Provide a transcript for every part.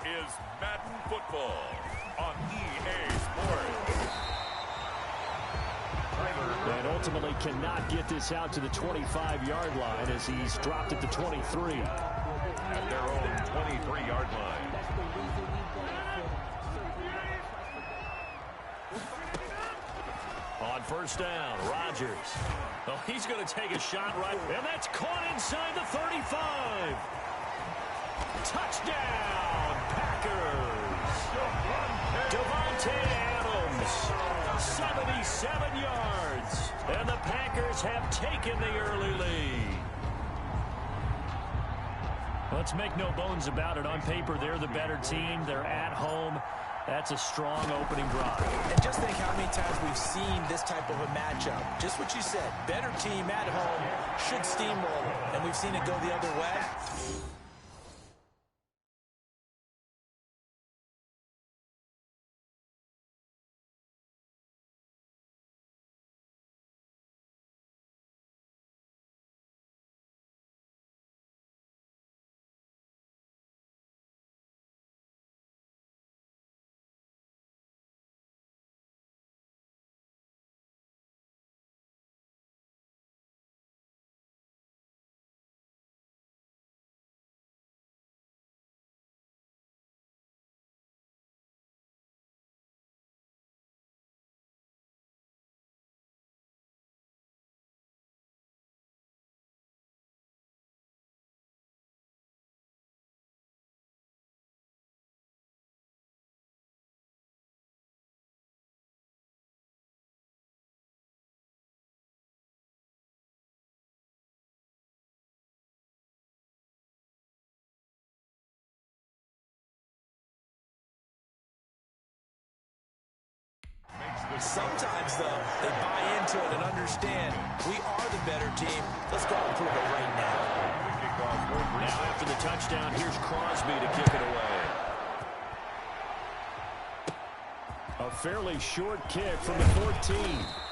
is Madden Football on EA Sports. And ultimately cannot get this out to the 25-yard line as he's dropped at the 23. At their own 23-yard line. On first down, Rodgers. Oh, he's going to take a shot right, and that's caught inside the 35. Touchdown, Packers. Davante Adams, 77 yards, and the Packers have taken the early lead. Let's make no bones about it. On paper, they're the better team. They're at home. That's a strong opening drive. And just think how many times we've seen this type of a matchup. Just what you said, better team at home should steamroll, and we've seen it go the other way. Sometimes, though, they buy into it and understand we are the better team. Let's go and prove it right now. Now after the touchdown, here's Crosby to kick it away. A fairly short kick from the 14.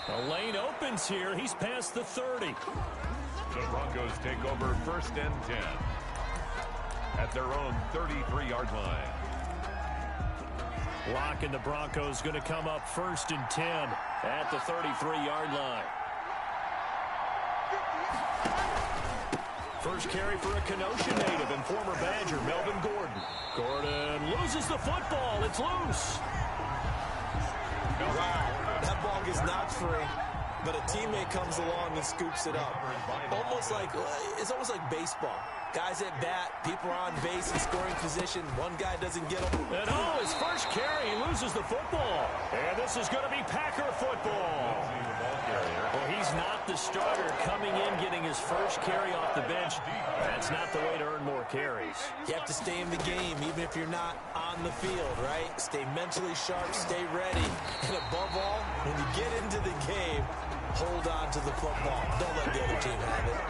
The lane opens here. He's past the 30. The Broncos take over 1st and 10 at their own 33-yard line. Lock and the Broncos going to come up 1st and 10 at the 33-yard line. First carry for a Kenosha native and former Badger, Melvin Gordon. Gordon loses the football. It's loose. Wow, that ball is not free, but a teammate comes along and scoops it up. It's almost like baseball. Guys at bat, people are on base in scoring position. One guy doesn't get them. And his first carry, he loses the football. And this is going to be Packer football. Well, he's not the starter coming in, getting his first carry off the bench. That's not the way to earn more carries. You have to stay in the game, even if you're not on the field, right? Stay mentally sharp, stay ready. And above all, when you get into the game, hold on to the football. Don't let the other team have it.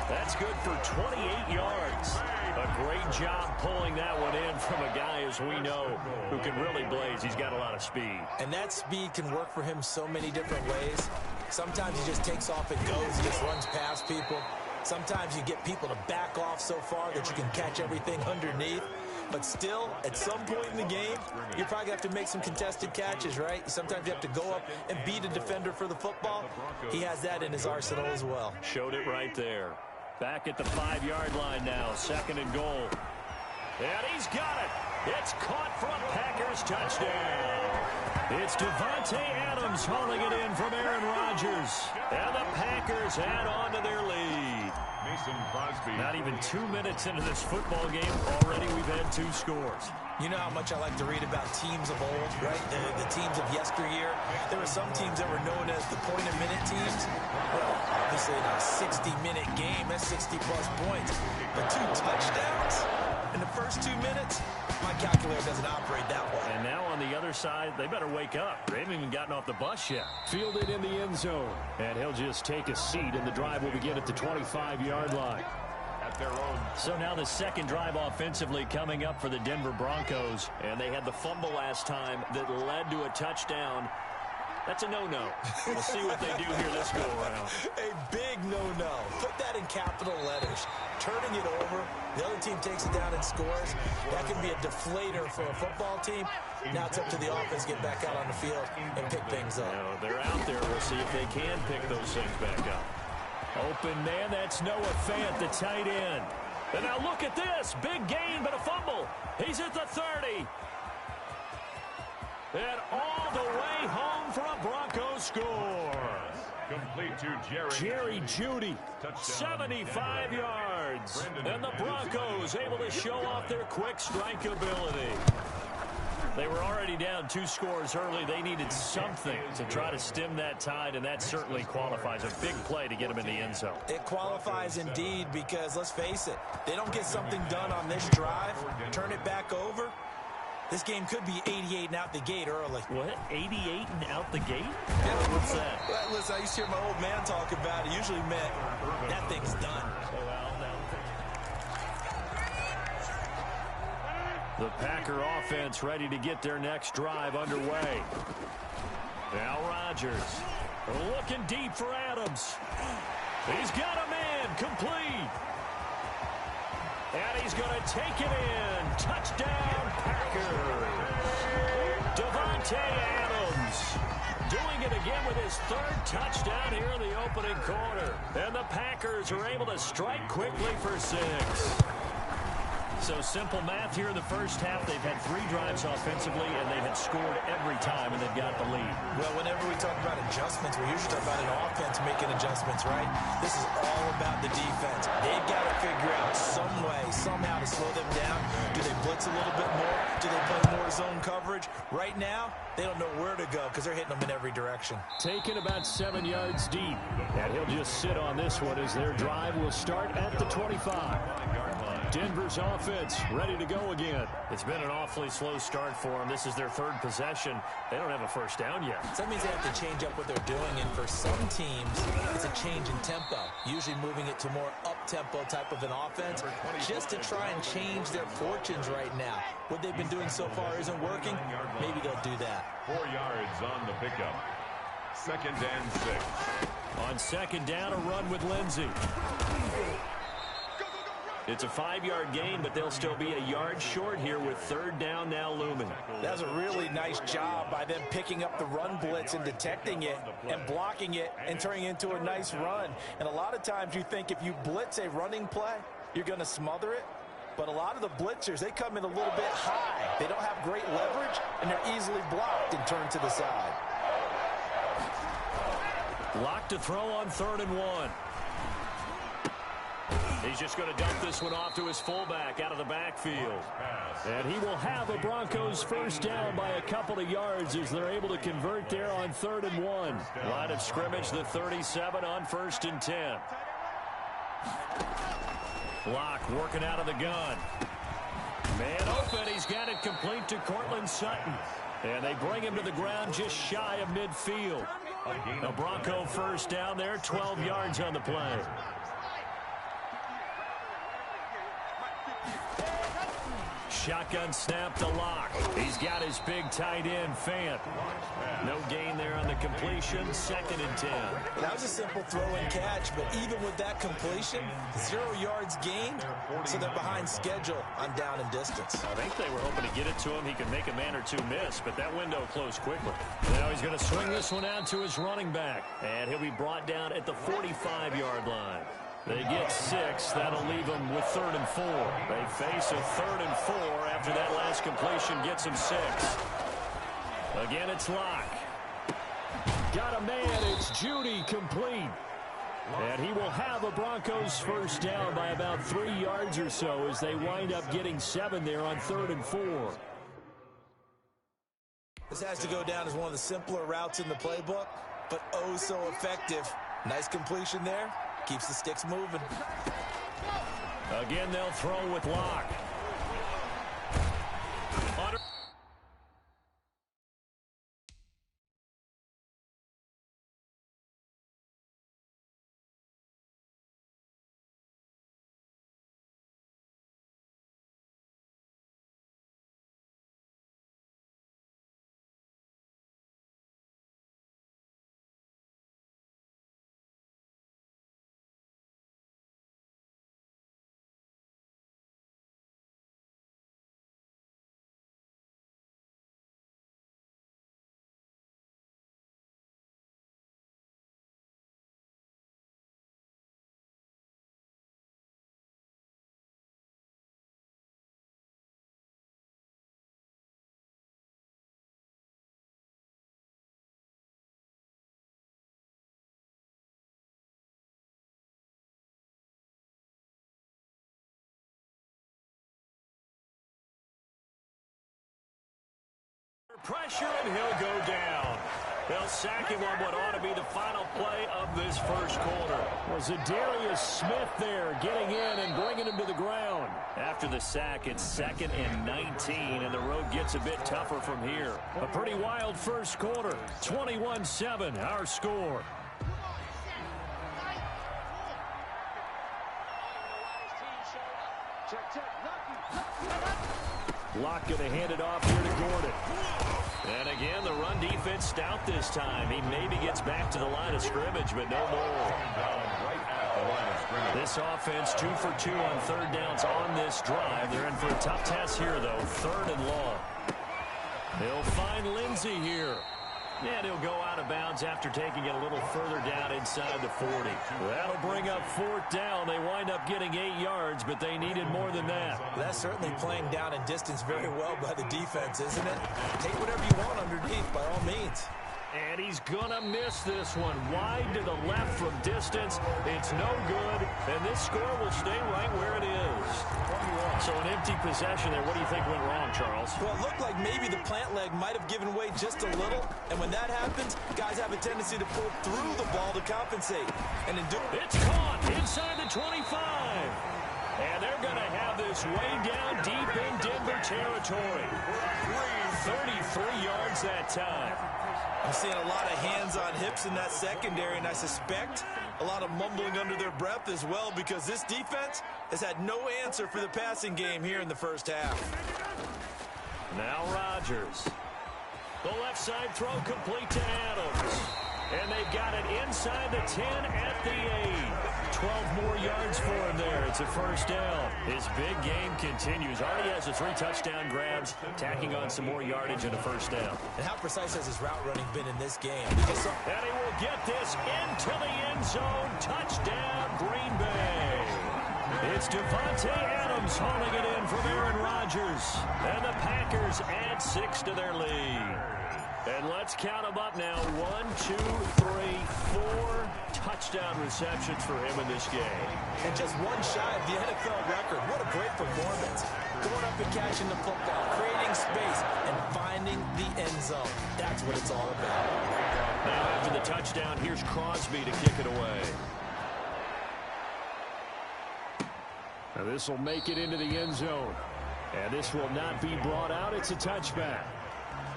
That's good for 28 yards. A great job pulling that one in from a guy, as we know, who can really blaze. He's got a lot of speed. And that speed can work for him so many different ways. Sometimes he just takes off and goes. He just runs past people. Sometimes you get people to back off so far that you can catch everything underneath. But still, at some point in the game, you probably have to make some contested catches, right? Sometimes you have to go up and beat a defender for the football. He has that in his arsenal as well. Showed it right there. Back at the 5-yard line now, 2nd and goal. And he's got it. It's caught for a Packers touchdown. It's Davante Adams hauling it in from Aaron Rodgers. And the Packers add on to their lead. Not even 2 minutes into this football game, already we've had 2 scores. You know how much I like to read about teams of old, right? The teams of yesteryear. There were some teams that were known as the point-a-minute teams. Well, obviously in a 60-minute game, that's 60-plus points. But 2 touchdowns in the first 2 minutes? My calculator doesn't operate that way. And now on the other side, they better wake up. They haven't even gotten off the bus yet. Fielded in the end zone. And he'll just take a seat, and the drive will begin at the 25-yard line. At their own. So now the second drive offensively coming up for the Denver Broncos. And they had the fumble last time that led to a touchdown. That's a no-no. We'll see what they do here this go-around. A big no-no. Put that in capital letters. Turning it over, the other team takes it down and scores. That can be a deflator for a football team. Now it's up to the offense to get back out on the field and pick things up. They're out there. We'll see if they can pick those things back up. Open man, that's Noah Fant, the tight end. And now look at this. Big gain, but a fumble. He's at the 30. And all the way home for a Broncos score. Complete to Jerry Jeudy, 75 yards. And the Broncos able to show off their quick strike ability. They were already down 2 scores early. They needed something to try to stem that tide, and that certainly qualifies. A big play to get them in the end zone. It qualifies indeed because, let's face it, they don't get something done on this drive, turn it back over, this game could be 88 and out the gate early. What? 88 and out the gate? Yeah. What's that? Well, listen, I used to hear my old man talk about it. Usually meant that thing's done. The Packer offense ready to get their next drive underway. Now Rodgers looking deep for Adams. He's got a man complete. And he's going to take it in. Touchdown, Packers. Davante Adams doing it again with his 3rd touchdown here in the opening quarter. And the Packers are able to strike quickly for 6. So simple math here in the first half. They've had 3 drives offensively, and they had scored every time, and they've got the lead. Well, whenever we talk about adjustments, we usually talk about an offense making adjustments, right? This is all about the defense. They've got to figure out some way, somehow to slow them down. Do they blitz a little bit more? Do they play more zone coverage? Right now, they don't know where to go because they're hitting them in every direction. Taken about 7 yards deep. And he'll just sit on this one as their drive will start at the 25. Denver's offense ready to go again. It's been an awfully slow start for them. This is their 3rd possession. They don't have a first down yet. So that means they have to change up what they're doing, and for some teams, it's a change in tempo, usually moving it to more up-tempo type of an offense just to try and change their fortunes right now. What they've been doing so far isn't working. Maybe they'll do that. 4 yards on the pickup. 2nd and 6. On 2nd down, a run with Lindsey. It's a 5-yard gain, but they'll still be a yard short here with 3rd down now looming. That's a really nice job by them picking up the run blitz and detecting it and blocking it and turning it into a nice run. And a lot of times you think if you blitz a running play, you're going to smother it. But a lot of the blitzers, they come in a little bit high. They don't have great leverage, and they're easily blocked and turned to the side. Lock to throw on 3rd and 1. He's just going to dump this one off to his fullback out of the backfield. And he will have a Broncos first down by a couple of yards as they're able to convert there on 3rd and 1. Line of scrimmage, the 37 on 1st and 10. Lock working out of the gun. Man open. He's got it complete to Cortland Sutton. And they bring him to the ground just shy of midfield. A Bronco first down there, 12 yards on the play. Shotgun snap to Lock. He's got his big tight end, Fant. No gain there on the completion. 2nd and 10. That was a simple throw and catch, but even with that completion, 0 yards gained, so they're behind schedule on down and distance. I think they were hoping to get it to him. He could make a man or 2 miss, but that window closed quickly. Now he's going to swing this one out to his running back, and he'll be brought down at the 45-yard line. They get 6. That'll leave them with 3rd and 4. They face a 3rd and 4 after that last completion gets them 6. Again, it's Lock. Got a man. It's Jeudy complete. And he will have a Broncos first down by about 3 yards or so as they wind up getting 7 there on 3rd and 4. This has to go down as one of the simpler routes in the playbook, but oh so effective. Nice completion there. Keeps the sticks moving. Again, they'll throw with Lock. pressure, and he'll go down. They'll sack him on what ought to be the final play of this first quarter. Was Zadarius Smith there getting in and bringing him to the ground. After the sack, it's 2nd and 19, and the road gets a bit tougher from here. A pretty wild first quarter. 21-7, our score. Locke going to hand it off here to Gordon. And again, the run defense stout this time. He maybe gets back to the line of scrimmage, but no more. This offense 2 for 2 on third downs on this drive. They're in for a tough task here, though. 3rd and long. They'll find Lindsey here. And he'll go out of bounds after taking it a little further down inside the 40. That'll bring up 4th down. They wind up getting 8 yards, but they needed more than that. That's certainly playing down in distance very well by the defense, isn't it? Take whatever you want underneath, by all means. And he's going to miss this one. Wide to the left from distance. It's no good. And this score will stay right where it is. So an empty possession there. What do you think went wrong, Charles? Well, it looked like maybe the plant leg might have given way just a little. And when that happens, guys have a tendency to pull through the ball to compensate. And in doing it's caught inside the 25. And they're going to have this way down deep in Denver territory. 33 yards that time. I'm seeing a lot of hands on hips in that secondary, and I suspect a lot of mumbling under their breath as well, because this defense has had no answer for the passing game here in the first half. Now Rodgers. The left side throw complete to Adams. And they've got it inside the 10 at the 8. 12 more yards for him there. It's a first down. His big game continues. Already has the 3 touchdown grabs, tacking on some more yardage and a first down. And how precise has his route running been in this game? And he will get this into the end zone. Touchdown, Green Bay. It's Davante Adams hauling it in from Aaron Rodgers. And the Packers add 6 to their lead. And let's count them up now. 1, 2, 3, 4 touchdown receptions for him in this game. And just one shy of the NFL record. What a great performance. Going up and catching the football, creating space, and finding the end zone. That's what it's all about. Now after the touchdown, here's Crosby to kick it away. Now this will make it into the end zone. And this will not be brought out. It's a touchback.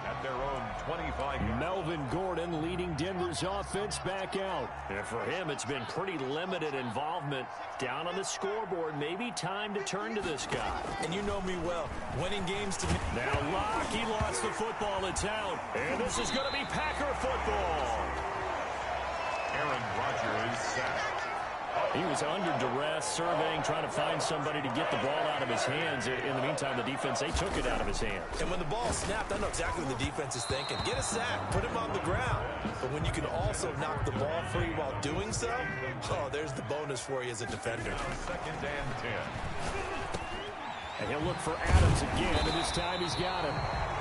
At their own 25. Melvin Gordon leading Denver's offense back out. And for him, it's been pretty limited involvement. Down on the scoreboard, maybe time to turn to this guy. And you know me well. Winning games to me. Now Locke, he lost the football. It's out. And this is going to be Packer football. Aaron Rodgers sacked. He was under duress, surveying, trying to find somebody to get the ball out of his hands. In the meantime, the defense, they took it out of his hands. And when the ball snapped, I know exactly what the defense is thinking. Get a sack, put him on the ground. But when you can also knock the ball free while doing so, oh, there's the bonus for you as a defender. 2nd and 10. And he'll look for Adams again, and this time he's got him.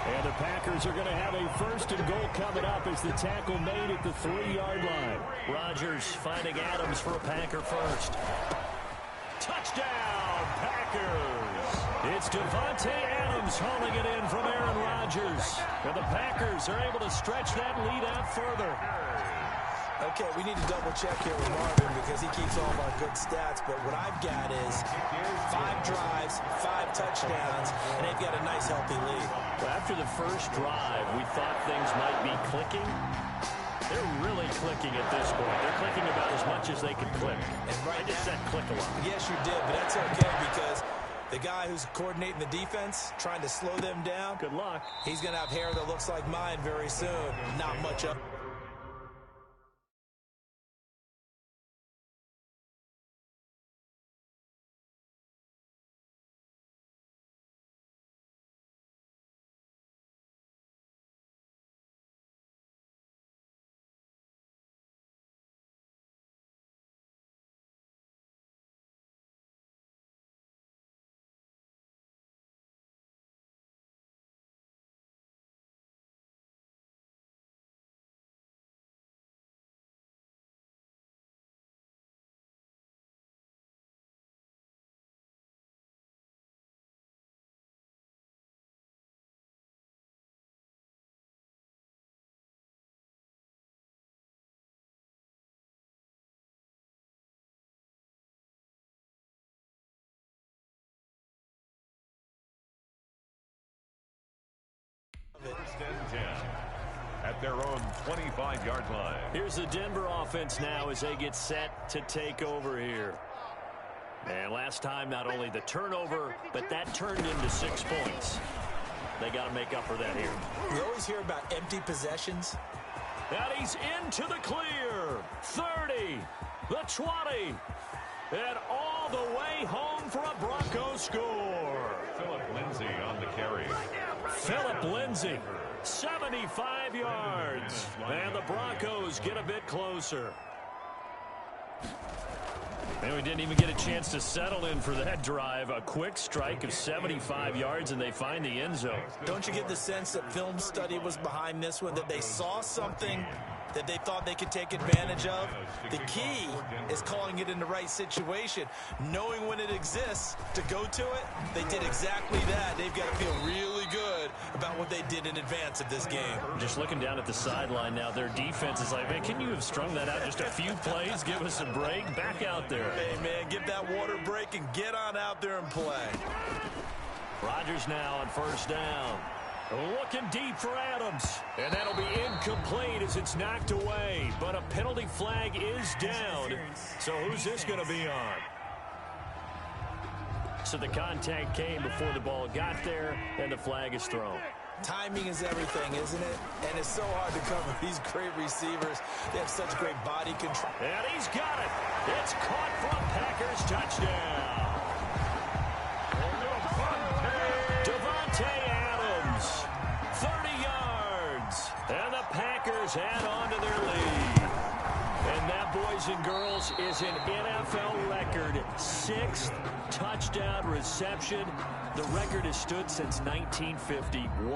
And the Packers are going to have a 1st and goal coming up as the tackle made at the 3-yard line. Rodgers finding Adams for a Packer first. Touchdown, Packers! It's Davante Adams hauling it in from Aaron Rodgers. And the Packers are able to stretch that lead out further. Okay, we need to double check here with Marvin because he keeps all of our good stats, but what I've got is 5 drives, 5 touchdowns, and they've got a nice healthy lead. Well, after the first drive, we thought things might be clicking. They're really clicking at this point. They're clicking about as much as they can click. And right I just said click a lot. Yes, you did, but that's okay because the guy who's coordinating the defense, trying to slow them down, Good luck. he's going to have hair that looks like mine very soon. Not much up. at their own 25-yard line. Here's the Denver offense now as they get set to take over here. And last time, not only the turnover, but that turned into 6 points. They got to make up for that here. You always hear about empty possessions. And he's into the clear. 30, the 20, and all the way home for a Broncos score. Philip Lindsay on the carry. Philip Lindsay, 75 yards. And the Broncos get a bit closer. And we didn't even get a chance to settle in for that drive. A quick strike of 75 yards, and they find the end zone. Don't you get the sense that film study was behind this one, that they saw something that they thought they could take advantage of? The key is calling it in the right situation, knowing when it exists to go to it. They did exactly that. They've got to feel really good about what they did in advance of this game. Just looking down at the sideline now, their defense is like, man, can you have strung that out just a few plays? Give us a break. Back out there. Hey, man, give that water break and get on out there and play. Rodgers now on first down. Looking deep for Adams. And that'll be incomplete as it's knocked away. But a penalty flag is down. So who's this going to be on? So the contact came before the ball got there, and the flag is thrown. Timing is everything, isn't it? And it's so hard to cover these great receivers. They have such great body control. And he's got it. It's caught for a Packers touchdown. Devontae Adams, 30 yards. And the Packers add on to their lead. And that, boys and girls, is an NFL record 6th touchdown reception. The record has stood since 1951.